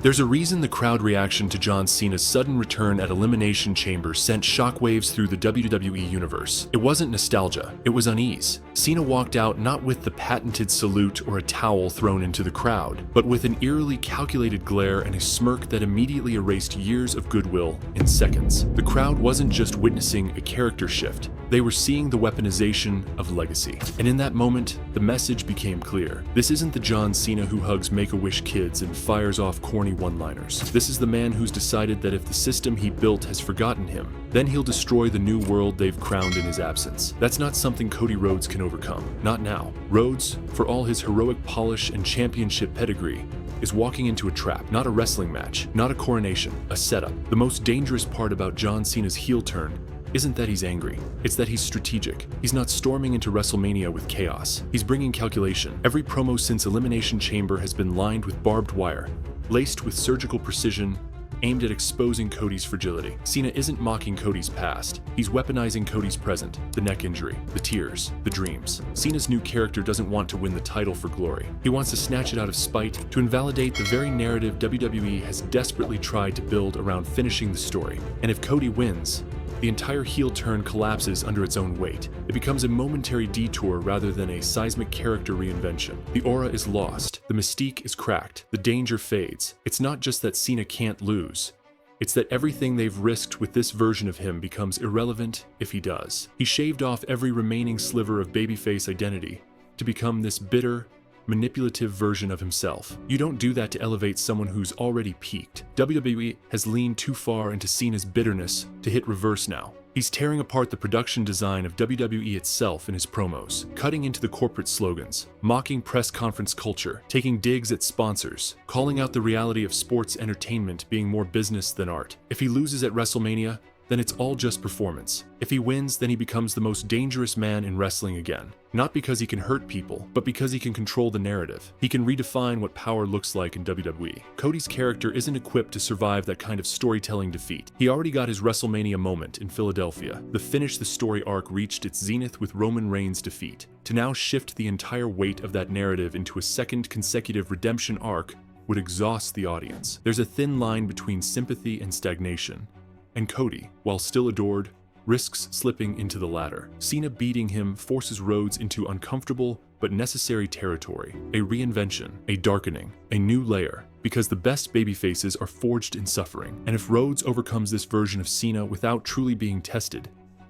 There's a reason the crowd reaction to John Cena's sudden return at Elimination Chamber sent shockwaves through the WWE universe. It wasn't nostalgia, it was unease. Cena walked out not with the patented salute or a towel thrown into the crowd, but with an eerily calculated glare and a smirk that immediately erased years of goodwill in seconds. The crowd wasn't just witnessing a character shift, they were seeing the weaponization of legacy. And in that moment, the message became clear. This isn't the John Cena who hugs Make-A-Wish kids and fires off corny one-liners. This is the man who's decided that if the system he built has forgotten him, then he'll destroy the new world they've crowned in his absence. That's not something Cody Rhodes can overcome. Not now. Rhodes, for all his heroic polish and championship pedigree, is walking into a trap, not a wrestling match, not a coronation, a setup. The most dangerous part about John Cena's heel turn isn't that he's angry, it's that he's strategic. He's not storming into Wrestlemania with chaos. He's bringing calculation. Every promo since Elimination Chamber has been lined with barbed wire, laced with surgical precision, aimed at exposing Cody's fragility. Cena isn't mocking Cody's past, he's weaponizing Cody's present, the neck injury, the tears, the dreams. Cena's new character doesn't want to win the title for glory. He wants to snatch it out of spite, to invalidate the very narrative WWE has desperately tried to build around finishing the story. And if Cody wins, the entire heel turn collapses under its own weight. It becomes a momentary detour rather than a seismic character reinvention. The aura is lost, the mystique is cracked, the danger fades. It's not just that Cena can't lose, it's that everything they've risked with this version of him becomes irrelevant if he does. He shaved off every remaining sliver of babyface identity to become this bitter, manipulative version of himself. You don't do that to elevate someone who's already peaked. WWE has leaned too far into Cena's bitterness to hit reverse now. He's tearing apart the production design of WWE itself in his promos, cutting into the corporate slogans, mocking press conference culture, taking digs at sponsors, calling out the reality of sports entertainment being more business than art. If he loses at WrestleMania, then it's all just performance. If he wins, then he becomes the most dangerous man in wrestling again. Not because he can hurt people, but because he can control the narrative. He can redefine what power looks like in WWE. Cody's character isn't equipped to survive that kind of storytelling defeat. He already got his WrestleMania moment in Philadelphia. The finish the story arc reached its zenith with Roman Reigns' defeat. To now shift the entire weight of that narrative into a second consecutive redemption arc would exhaust the audience. There's a thin line between sympathy and stagnation. And Cody, while still adored, risks slipping into the latter. Cena beating him forces Rhodes into uncomfortable but necessary territory, a reinvention, a darkening, a new layer, because the best babyfaces are forged in suffering. And if Rhodes overcomes this version of Cena without truly being tested,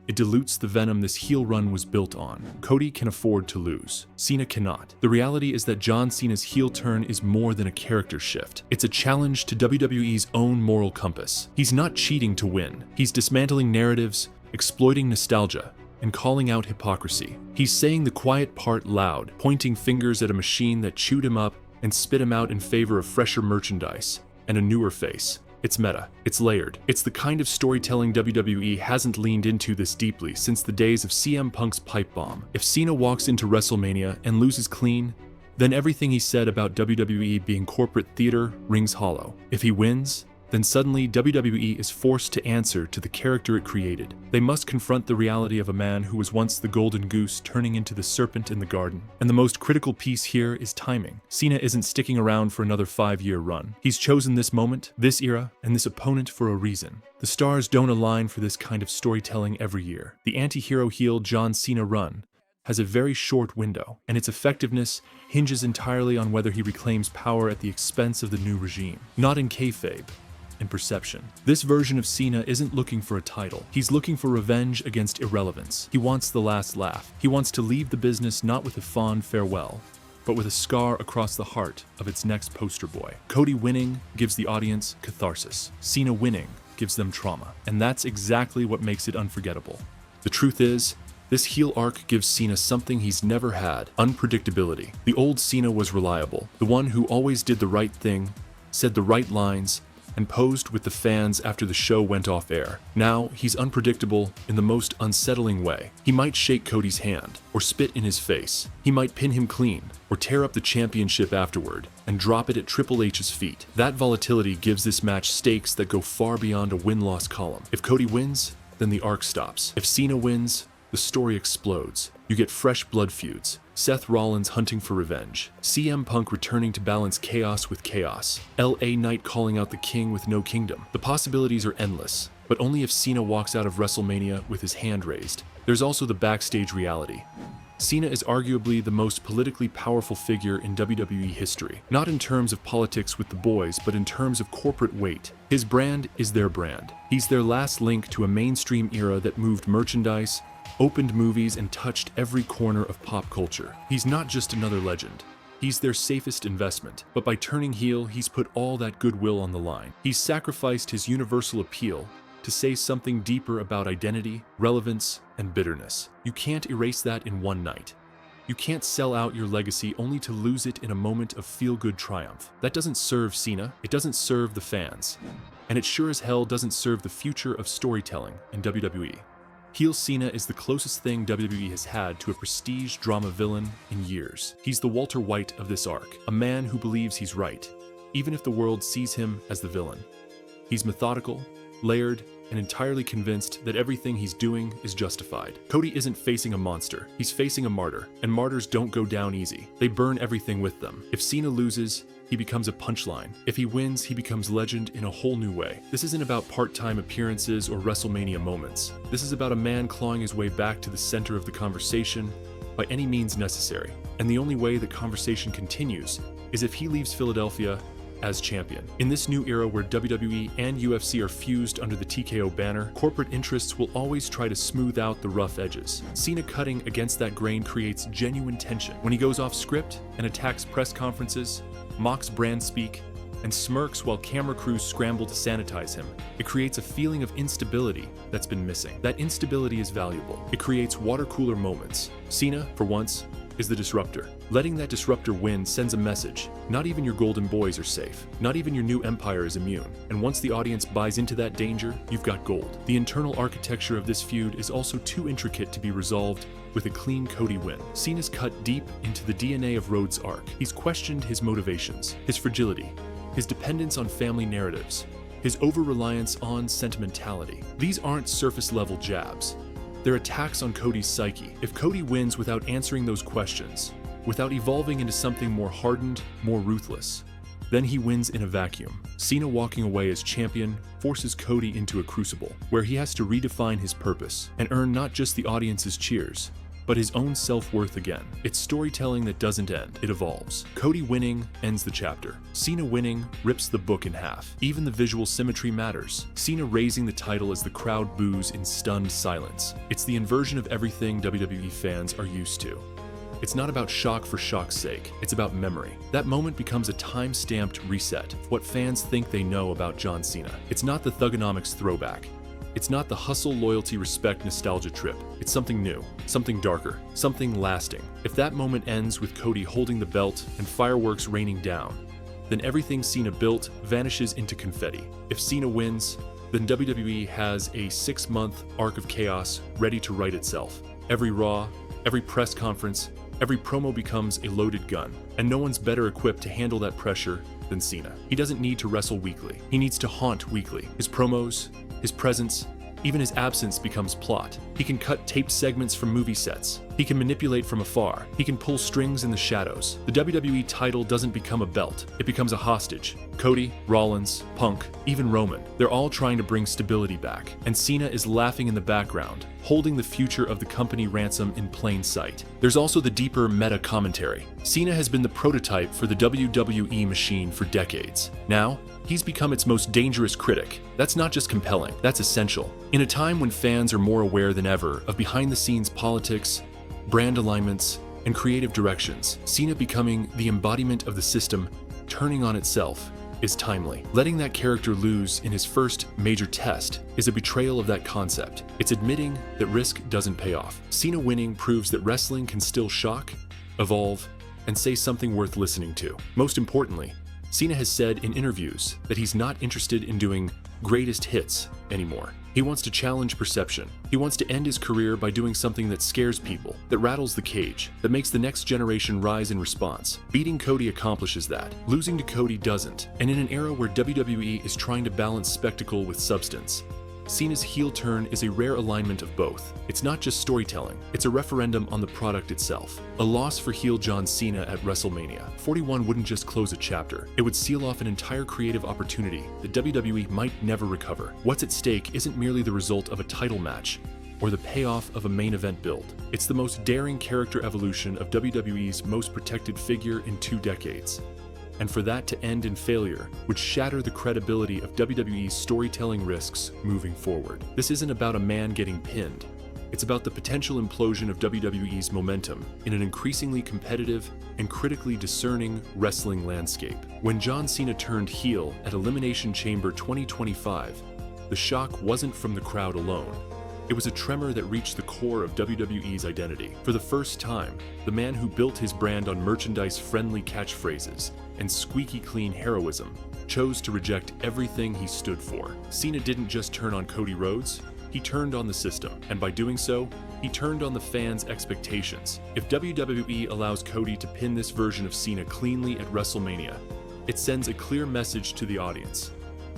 it dilutes the venom this heel run was built on. Cody can afford to lose. Cena cannot. The reality is that John Cena's heel turn is more than a character shift. It's a challenge to WWE's own moral compass. He's not cheating to win. He's dismantling narratives, exploiting nostalgia, and calling out hypocrisy. He's saying the quiet part loud, pointing fingers at a machine that chewed him up and spit him out in favor of fresher merchandise and a newer face. It's meta, it's layered. It's the kind of storytelling WWE hasn't leaned into this deeply since the days of CM Punk's pipe bomb. If Cena walks into WrestleMania and loses clean, then everything he said about WWE being corporate theater rings hollow. If he wins, then suddenly WWE is forced to answer to the character it created. They must confront the reality of a man who was once the golden goose turning into the serpent in the garden. And the most critical piece here is timing. Cena isn't sticking around for another 5-year run. He's chosen this moment, this era, and this opponent for a reason. The stars don't align for this kind of storytelling every year. The anti-hero heel John Cena run has a very short window, and its effectiveness hinges entirely on whether he reclaims power at the expense of the new regime, not in kayfabe, in perception. This version of Cena isn't looking for a title. He's looking for revenge against irrelevance. He wants the last laugh. He wants to leave the business not with a fond farewell, but with a scar across the heart of its next poster boy. Cody winning gives the audience catharsis. Cena winning gives them trauma. And that's exactly what makes it unforgettable. The truth is, this heel arc gives Cena something he's never had: unpredictability. The old Cena was reliable, the one who always did the right thing, said the right lines, and posed with the fans after the show went off air. Now, he's unpredictable in the most unsettling way. He might shake Cody's hand, or spit in his face. He might pin him clean, or tear up the championship afterward, and drop it at Triple H's feet. That volatility gives this match stakes that go far beyond a win-loss column. If Cody wins, then the arc stops. If Cena wins, the story explodes. You get fresh blood feuds, Seth Rollins hunting for revenge, CM Punk returning to balance chaos with chaos, LA Knight calling out the king with no kingdom. The possibilities are endless, but only if Cena walks out of WrestleMania with his hand raised. There's also the backstage reality. Cena is arguably the most politically powerful figure in WWE history, not in terms of politics with the boys, but in terms of corporate weight. His brand is their brand. He's their last link to a mainstream era that moved merchandise, opened movies, and touched every corner of pop culture. He's not just another legend. He's their safest investment, but by turning heel, he's put all that goodwill on the line. He's sacrificed his universal appeal to say something deeper about identity, relevance, and bitterness. You can't erase that in one night. You can't sell out your legacy only to lose it in a moment of feel-good triumph. That doesn't serve Cena, it doesn't serve the fans, and it sure as hell doesn't serve the future of storytelling in WWE. Heel Cena is the closest thing WWE has had to a prestige drama villain in years. He's the Walter White of this arc, a man who believes he's right, even if the world sees him as the villain. He's methodical, layered, and entirely convinced that everything he's doing is justified. Cody isn't facing a monster, he's facing a martyr, and martyrs don't go down easy. They burn everything with them. If Cena loses, he becomes a punchline. If he wins, he becomes legend in a whole new way. This isn't about part-time appearances or WrestleMania moments. This is about a man clawing his way back to the center of the conversation by any means necessary. And the only way the conversation continues is if he leaves Philadelphia as champion. In this new era where WWE and UFC are fused under the TKO banner, corporate interests will always try to smooth out the rough edges. Cena cutting against that grain creates genuine tension. When he goes off script and attacks press conferences, mocks brand speak, and smirks while camera crews scramble to sanitize him, it creates a feeling of instability that's been missing. That instability is valuable. It creates water cooler moments. Cena, for once, is the disruptor. Letting that disruptor win sends a message. Not even your golden boys are safe. Not even your new empire is immune. And once the audience buys into that danger, you've got gold. The internal architecture of this feud is also too intricate to be resolved with a clean Cody win. Cena's cut deep into the DNA of Rhodes' arc. He's questioned his motivations, his fragility, his dependence on family narratives, his over-reliance on sentimentality. These aren't surface-level jabs. They're attacks on Cody's psyche. If Cody wins without answering those questions, without evolving into something more hardened, more ruthless, then he wins in a vacuum. Cena walking away as champion forces Cody into a crucible, where he has to redefine his purpose and earn not just the audience's cheers, but his own self-worth again. It's storytelling that doesn't end, it evolves. Cody winning ends the chapter. Cena winning rips the book in half. Even the visual symmetry matters. Cena raising the title as the crowd boos in stunned silence. It's the inversion of everything WWE fans are used to. It's not about shock for shock's sake, it's about memory. That moment becomes a time-stamped reset of what fans think they know about John Cena. It's not the Thugonomics throwback. It's not the hustle, loyalty, respect, nostalgia trip. It's something new, something darker, something lasting. If that moment ends with Cody holding the belt and fireworks raining down, then everything Cena built vanishes into confetti. If Cena wins, then WWE has a 6-month arc of chaos ready to right itself. Every Raw, every press conference, every promo becomes a loaded gun, and no one's better equipped to handle that pressure than Cena. He doesn't need to wrestle weekly. He needs to haunt weekly. His promos, his presence, even his absence becomes plot. He can cut taped segments from movie sets. He can manipulate from afar. He can pull strings in the shadows. The WWE title doesn't become a belt. It becomes a hostage. Cody, Rollins, Punk, even Roman, they're all trying to bring stability back. And Cena is laughing in the background, holding the future of the company ransom in plain sight. There's also the deeper meta commentary. Cena has been the prototype for the WWE machine for decades. Now, he's become its most dangerous critic. That's not just compelling, that's essential. In a time when fans are more aware than ever of behind-the-scenes politics, brand alignments, and creative directions, Cena becoming the embodiment of the system turning on itself is timely. Letting that character lose in his first major test is a betrayal of that concept. It's admitting that risk doesn't pay off. Cena winning proves that wrestling can still shock, evolve, and say something worth listening to. Most importantly, Cena has said in interviews that he's not interested in doing greatest hits anymore. He wants to challenge perception. He wants to end his career by doing something that scares people, that rattles the cage, that makes the next generation rise in response. Beating Cody accomplishes that. Losing to Cody doesn't. And in an era where WWE is trying to balance spectacle with substance, Cena's heel turn is a rare alignment of both. It's not just storytelling, it's a referendum on the product itself. A loss for heel John Cena at WrestleMania 41 wouldn't just close a chapter, it would seal off an entire creative opportunity that WWE might never recover. What's at stake isn't merely the result of a title match or the payoff of a main event build. It's the most daring character evolution of WWE's most protected figure in 2 decades. And for that to end in failure would shatter the credibility of WWE's storytelling risks moving forward. This isn't about a man getting pinned. It's about the potential implosion of WWE's momentum in an increasingly competitive and critically discerning wrestling landscape. When John Cena turned heel at Elimination Chamber 2025, the shock wasn't from the crowd alone. It was a tremor that reached the core of WWE's identity. For the first time, the man who built his brand on merchandise-friendly catchphrases and squeaky clean heroism chose to reject everything he stood for. Cena didn't just turn on Cody Rhodes, he turned on the system, and by doing so, he turned on the fans' expectations. If WWE allows Cody to pin this version of Cena cleanly at WrestleMania, it sends a clear message to the audience.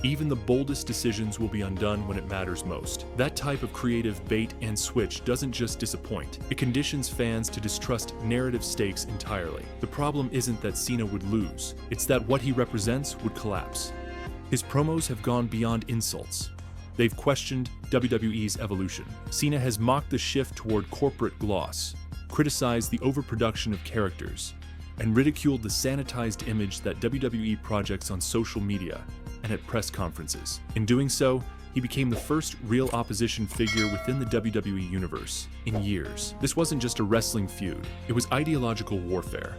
Even the boldest decisions will be undone when it matters most. That type of creative bait and switch doesn't just disappoint, it conditions fans to distrust narrative stakes entirely. The problem isn't that Cena would lose, it's that what he represents would collapse. His promos have gone beyond insults. They've questioned WWE's evolution. Cena has mocked the shift toward corporate gloss, criticized the overproduction of characters, and ridiculed the sanitized image that WWE projects on social media and at press conferences. In doing so, he became the first real opposition figure within the WWE universe in years. This wasn't just a wrestling feud, it was ideological warfare.